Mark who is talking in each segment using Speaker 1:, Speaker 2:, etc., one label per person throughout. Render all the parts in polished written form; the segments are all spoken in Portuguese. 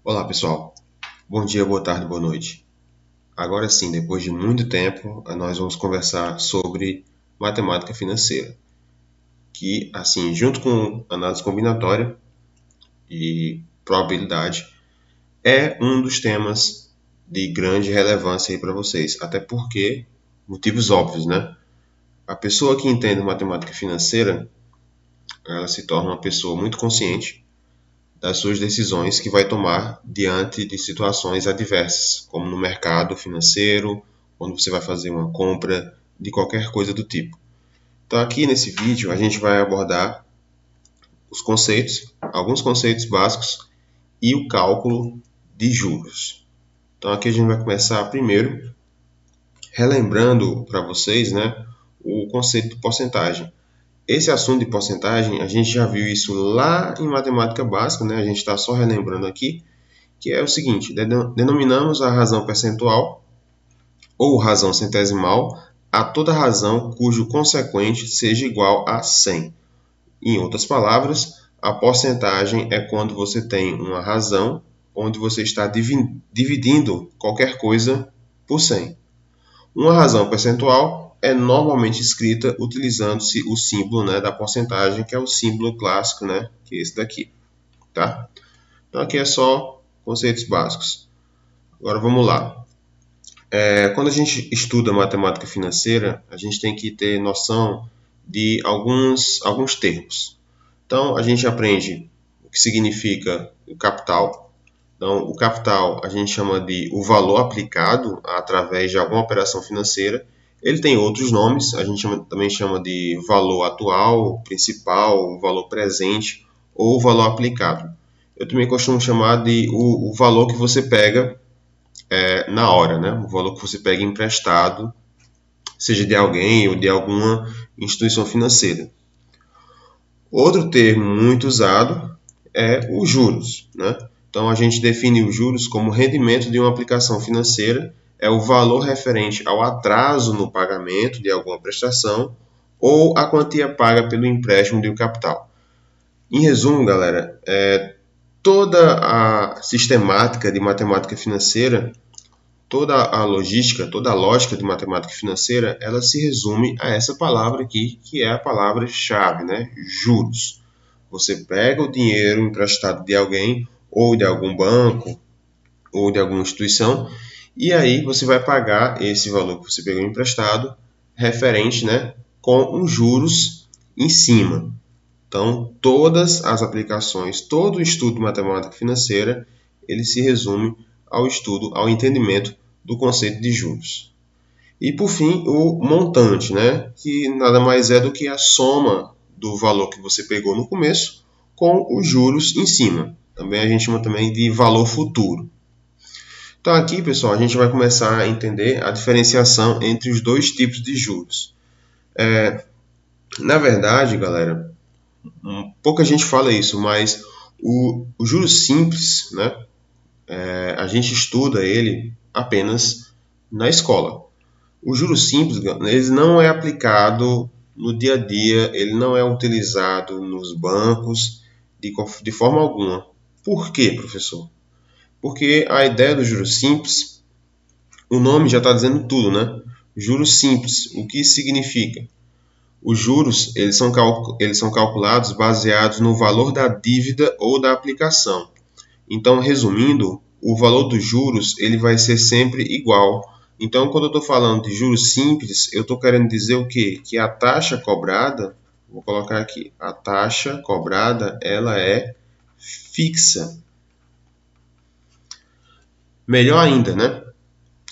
Speaker 1: Olá pessoal, bom dia, boa tarde, boa noite. Agora sim, depois de muito tempo, nós vamos conversar sobre matemática financeira, que assim, junto com análise combinatória e probabilidade, é um dos temas de grande relevância aí para vocês, até porque, motivos óbvios, né? A pessoa que entende matemática financeira, ela se torna uma pessoa muito consciente das suas decisões que vai tomar diante de situações adversas, como no mercado financeiro, quando você vai fazer uma compra de qualquer coisa do tipo. Então, aqui nesse vídeo, a gente vai abordar os conceitos, alguns conceitos básicos e o cálculo de juros. Então, aqui a gente vai começar primeiro relembrando para vocês, né, o conceito de porcentagem. Esse assunto de porcentagem, a gente já viu isso lá em matemática básica, né? A gente está só relembrando aqui, que é o seguinte: denominamos a razão percentual ou razão centesimal a toda razão cujo consequente seja igual a 100. Em outras palavras, a porcentagem é quando você tem uma razão onde você está dividindo qualquer coisa por 100. Uma razão percentual é normalmente escrita utilizando-se o símbolo, né, da porcentagem, que é o símbolo clássico, né, que é esse daqui, tá? Então aqui é só conceitos básicos. Agora vamos lá. Quando a gente estuda matemática financeira, a gente tem que ter noção de alguns termos. Então, a gente aprende o que significa o capital. Então, o capital a gente chama de o valor aplicado através de alguma operação financeira. Ele tem outros nomes, a gente também chama de valor atual, principal, valor presente ou valor aplicado. Eu também costumo chamar de o valor que você pega na hora, né? O valor que você pega emprestado, seja de alguém ou de alguma instituição financeira. Outro termo muito usado é os juros, né? Então a gente define os juros como rendimento de uma aplicação financeira, é o valor referente ao atraso no pagamento de alguma prestação ou a quantia paga pelo empréstimo de um capital. Em resumo, galera, toda a sistemática de matemática financeira, toda a logística, toda a lógica de matemática financeira, ela se resume a essa palavra aqui, que é a palavra-chave, né? Juros. Você pega o dinheiro emprestado de alguém, ou de algum banco, ou de alguma instituição, e aí você vai pagar esse valor que você pegou emprestado, referente, né, com os juros em cima. Então, todas as aplicações, todo o estudo de matemática financeira, ele se resume ao estudo, ao entendimento do conceito de juros. E por fim, o montante, né, que nada mais é do que a soma do valor que você pegou no começo com os juros em cima. Também a gente chama também de valor futuro. Então aqui, pessoal, a gente vai começar a entender a diferenciação entre os dois tipos de juros. Na verdade, galera, pouca gente fala isso, mas o juros simples, né, a gente estuda ele apenas na escola. O juros simples, ele não é aplicado no dia a dia, ele não é utilizado nos bancos de forma alguma. Por quê, professor? Porque a ideia do juros simples, o nome já está dizendo tudo, né? Juros simples, o que isso significa? Os juros eles são calculados baseados no valor da dívida ou da aplicação. Então, resumindo, o valor dos juros ele vai ser sempre igual. Então, quando eu estou falando de juros simples, eu estou querendo dizer o quê? Que a taxa cobrada, vou colocar aqui, a taxa cobrada ela é fixa. Melhor ainda, né?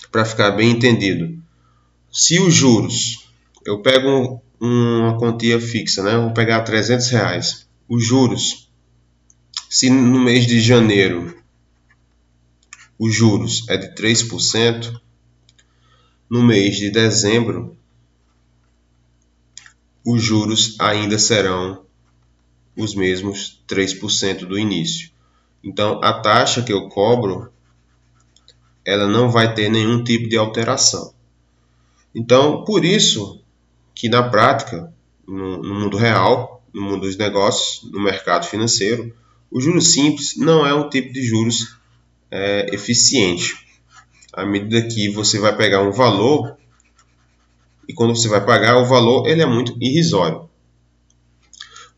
Speaker 1: Para ficar bem entendido. Se os juros, eu pego uma quantia fixa, né? Eu vou pegar R$ 300. Os juros, se no mês de janeiro os juros é de 3%, no mês de dezembro os juros ainda serão os mesmos 3% do início. Então, a taxa que eu cobro, ela não vai ter nenhum tipo de alteração. Então, por isso que na prática, no mundo real, no mundo dos negócios, no mercado financeiro, o juros simples não é um tipo de juros eficiente, à medida que você vai pegar um valor e quando você vai pagar o valor, ele é muito irrisório.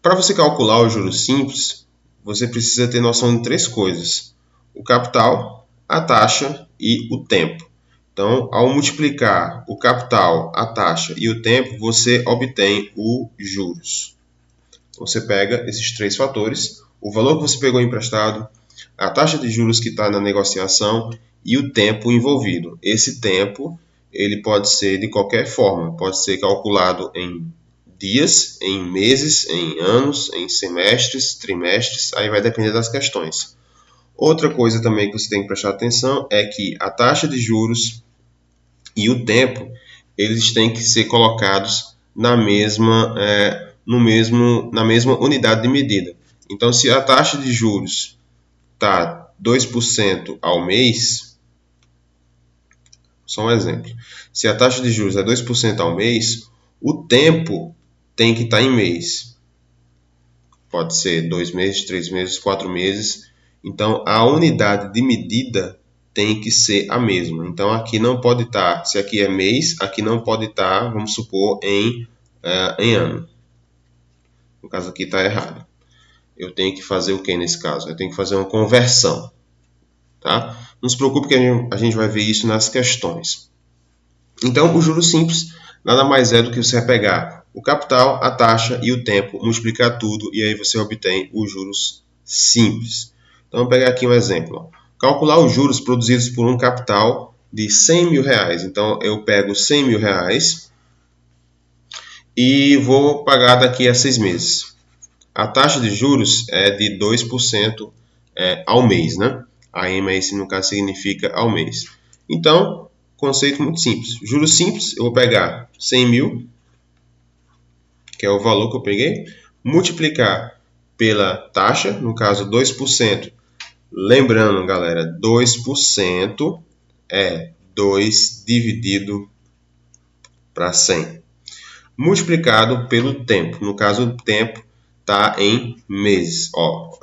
Speaker 1: Para você calcular o juros simples, você precisa ter noção de 3 coisas: o capital, a taxa e o tempo. Então, ao multiplicar o capital, a taxa e o tempo, você obtém o juros. Você pega esses 3 fatores, o valor que você pegou emprestado, a taxa de juros que está na negociação e o tempo envolvido. Esse tempo ele pode ser de qualquer forma, pode ser calculado em dias, em meses, em anos, em semestres, trimestres, aí vai depender das questões. Outra coisa também que você tem que prestar atenção é que a taxa de juros e o tempo, eles têm que ser colocados na mesma unidade de medida. Então, se a taxa de juros está 2% ao mês, só um exemplo, se a taxa de juros é 2% ao mês, o tempo tem que estar em mês. Pode ser 2 meses, 3 meses, 4 meses. Então, a unidade de medida tem que ser a mesma. Então, aqui não pode estar, se aqui é mês, aqui não pode estar, vamos supor, em ano. No caso aqui está errado. Eu tenho que fazer o que nesse caso? Eu tenho que fazer uma conversão. Tá? Não se preocupe que a gente vai ver isso nas questões. Então, o juros simples nada mais é do que você pegar o capital, a taxa e o tempo, multiplicar tudo e aí você obtém os juros simples. Então, vou pegar aqui um exemplo. Calcular os juros produzidos por um capital de 100 mil reais. Então, eu pego 100 mil reais e vou pagar daqui a 6 meses. A taxa de juros é de 2% ao mês, né? A MS, no caso, significa ao mês. Então, conceito muito simples. Juros simples, eu vou pegar 100 mil, que é o valor que eu peguei, multiplicar pela taxa, no caso 2%. Lembrando, galera, 2% é 2 dividido para 100. Multiplicado pelo tempo. No caso, o tempo está em meses. Ó,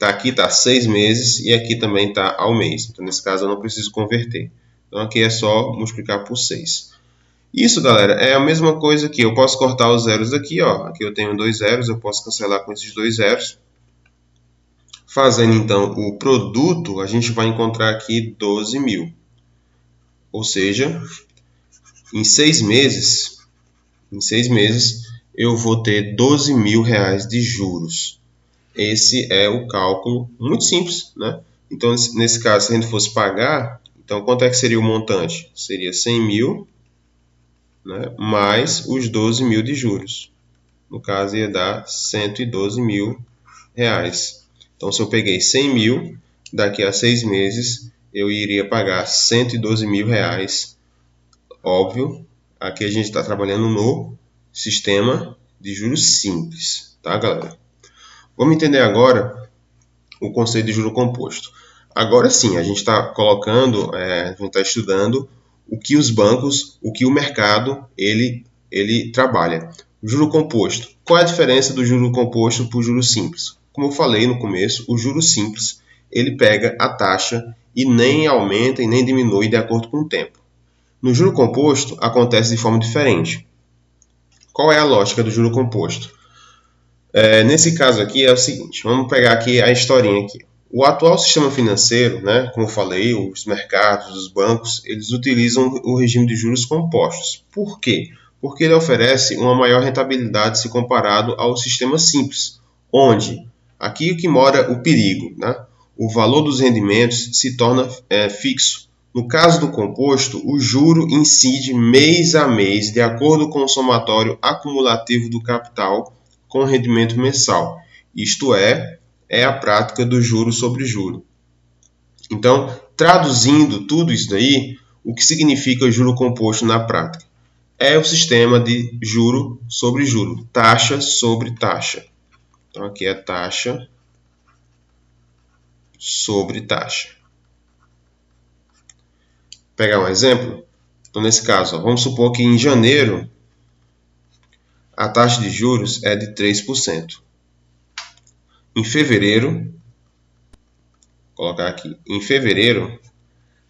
Speaker 1: aqui está 6 meses e aqui também está ao mês. Então, nesse caso, eu não preciso converter. Então, aqui é só multiplicar por 6. Isso, galera, é a mesma coisa que eu posso cortar os zeros aqui. Ó. Aqui eu tenho 2 zeros, eu posso cancelar com esses 2 zeros. Fazendo, então, o produto, a gente vai encontrar aqui 12 mil. Ou seja, em 6 meses, eu vou ter 12 mil reais de juros. Esse é o cálculo muito simples, né? Então, nesse caso, se a gente fosse pagar, então quanto é que seria o montante? Seria 100 mil, né? Mais os 12 mil de juros. No caso, ia dar 112 mil reais. Então, se eu peguei 100 mil, daqui a 6 meses, eu iria pagar 112 mil reais. Óbvio, aqui a gente está trabalhando no sistema de juros simples, tá, galera? Vamos entender agora o conceito de juro composto. Agora sim, a gente está colocando, a gente está estudando o que os bancos, o que o mercado, ele trabalha. Juro composto. Qual é a diferença do juro composto para o juro simples? Como eu falei no começo, o juro simples, ele pega a taxa e nem aumenta e nem diminui de acordo com o tempo. No juro composto, acontece de forma diferente. Qual é a lógica do juro composto? Nesse caso aqui é o seguinte, vamos pegar aqui a historinha aqui. O atual sistema financeiro, né, como eu falei, os mercados, os bancos, eles utilizam o regime de juros compostos. Por quê? Porque ele oferece uma maior rentabilidade se comparado ao sistema simples, onde aqui é que mora o perigo, né? O valor dos rendimentos se torna fixo. No caso do composto, o juro incide mês a mês de acordo com o somatório acumulativo do capital com rendimento mensal. Isto é a prática do juro sobre juro. Então, traduzindo tudo isso daí, o que significa juro composto na prática? É o sistema de juro sobre juro, taxa sobre taxa. Então, aqui é taxa sobre taxa. Vou pegar um exemplo. Então, nesse caso, vamos supor que em janeiro a taxa de juros é de 3%. Em fevereiro, vou colocar aqui, em fevereiro,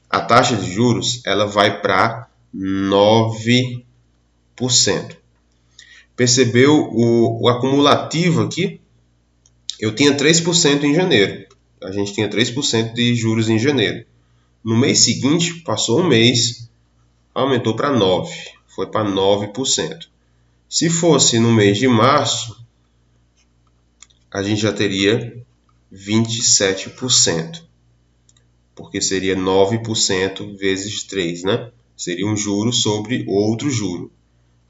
Speaker 1: a taxa de juros ela vai para 9%. Percebeu o acumulativo aqui? Eu tinha 3% em janeiro. A gente tinha 3% de juros em janeiro. No mês seguinte, passou um mês, aumentou para 9%. Foi para 9%. Se fosse no mês de março, a gente já teria 27%. Porque seria 9% vezes 3, né? Seria um juro sobre outro juro.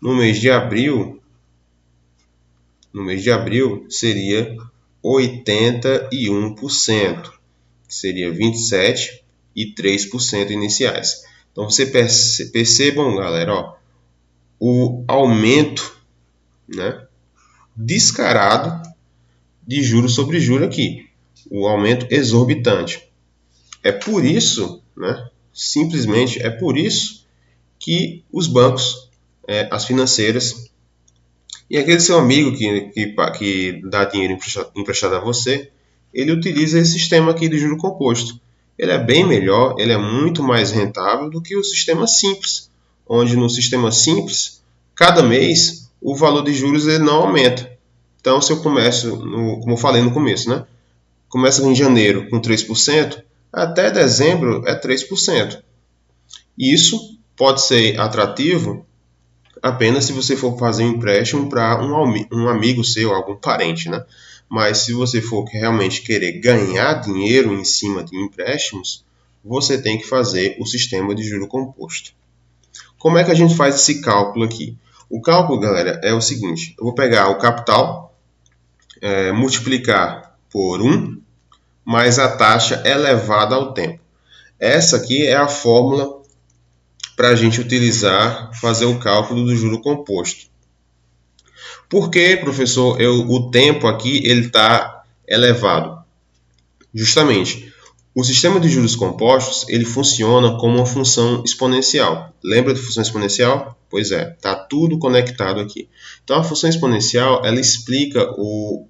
Speaker 1: No mês de abril seria 81%, que seria 27% e 3% iniciais. Então, percebam, galera, ó, o aumento, né, descarado de juros sobre juros aqui. O aumento exorbitante. É por isso, né, simplesmente é por isso que os bancos, as financeiras e aquele seu amigo que dá dinheiro emprestado a você, ele utiliza esse sistema aqui de juro composto. Ele é bem melhor, ele é muito mais rentável do que o sistema simples, onde no sistema simples, cada mês, o valor de juros ele não aumenta. Então, se eu começo, como eu falei no começo, né? Começa em janeiro com 3%, até dezembro é 3%. Isso pode ser atrativo apenas se você for fazer um empréstimo para um amigo seu, algum parente, né? Mas se você for realmente querer ganhar dinheiro em cima de empréstimos, você tem que fazer o sistema de juro composto. Como é que a gente faz esse cálculo aqui? O cálculo, galera, é o seguinte. Eu vou pegar o capital, multiplicar por 1, mais a taxa elevada ao tempo. Essa aqui é a fórmula para a gente utilizar, fazer o cálculo do juro composto. Por que, professor, o tempo aqui ele está elevado? Justamente, o sistema de juros compostos ele funciona como uma função exponencial. Lembra de função exponencial? Pois é, está tudo conectado aqui. Então, a função exponencial ela explica o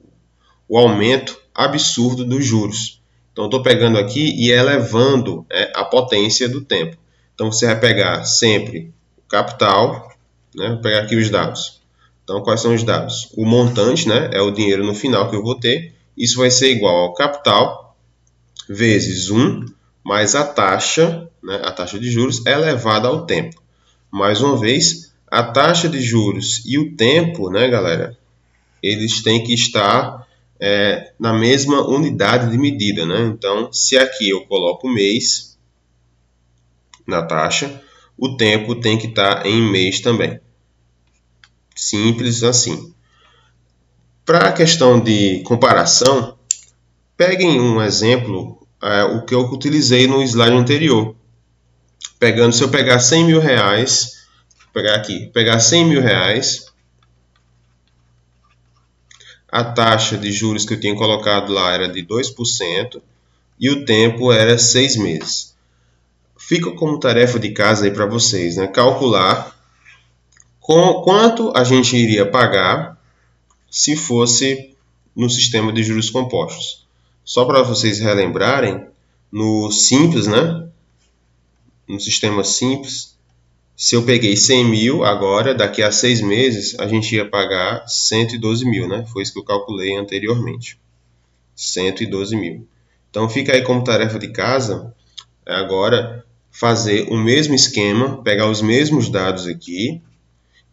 Speaker 1: aumento absurdo dos juros. Então, estou pegando aqui e elevando a potência do tempo. Então, você vai pegar sempre o capital, né? Vou pegar aqui os dados. Então, quais são os dados? O montante, né? É o dinheiro no final que eu vou ter. Isso vai ser igual ao capital vezes 1 mais a taxa, né? A taxa de juros elevada ao tempo. Mais uma vez, a taxa de juros e o tempo, né, galera? Eles têm que estar na mesma unidade de medida, né? Então, se aqui eu coloco mês na taxa, o tempo tem que estar em mês também. Simples assim. Para a questão de comparação, peguem um exemplo, o que eu utilizei no slide anterior. Se eu pegar 100 mil reais, pegar 100 mil reais, a taxa de juros que eu tinha colocado lá era de 2% e o tempo era 6 meses. Fica como tarefa de casa aí para vocês, né? Calcular quanto a gente iria pagar se fosse no sistema de juros compostos. Só para vocês relembrarem, no simples, né? No sistema simples, se eu peguei 100 mil, agora, daqui a 6 meses, a gente ia pagar 112 mil, né? Foi isso que eu calculei anteriormente. 112 mil. Então, fica aí como tarefa de casa, agora, fazer o mesmo esquema, pegar os mesmos dados aqui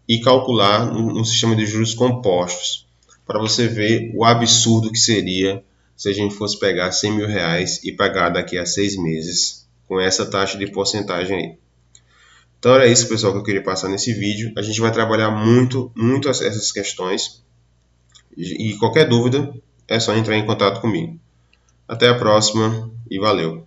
Speaker 1: e calcular no sistema de juros compostos, para você ver o absurdo que seria se a gente fosse pegar 100 mil reais e pagar daqui a 6 meses com essa taxa de porcentagem aí. Então era isso, pessoal, que eu queria passar nesse vídeo. A gente vai trabalhar muito essas questões e qualquer dúvida é só entrar em contato comigo. Até a próxima e valeu!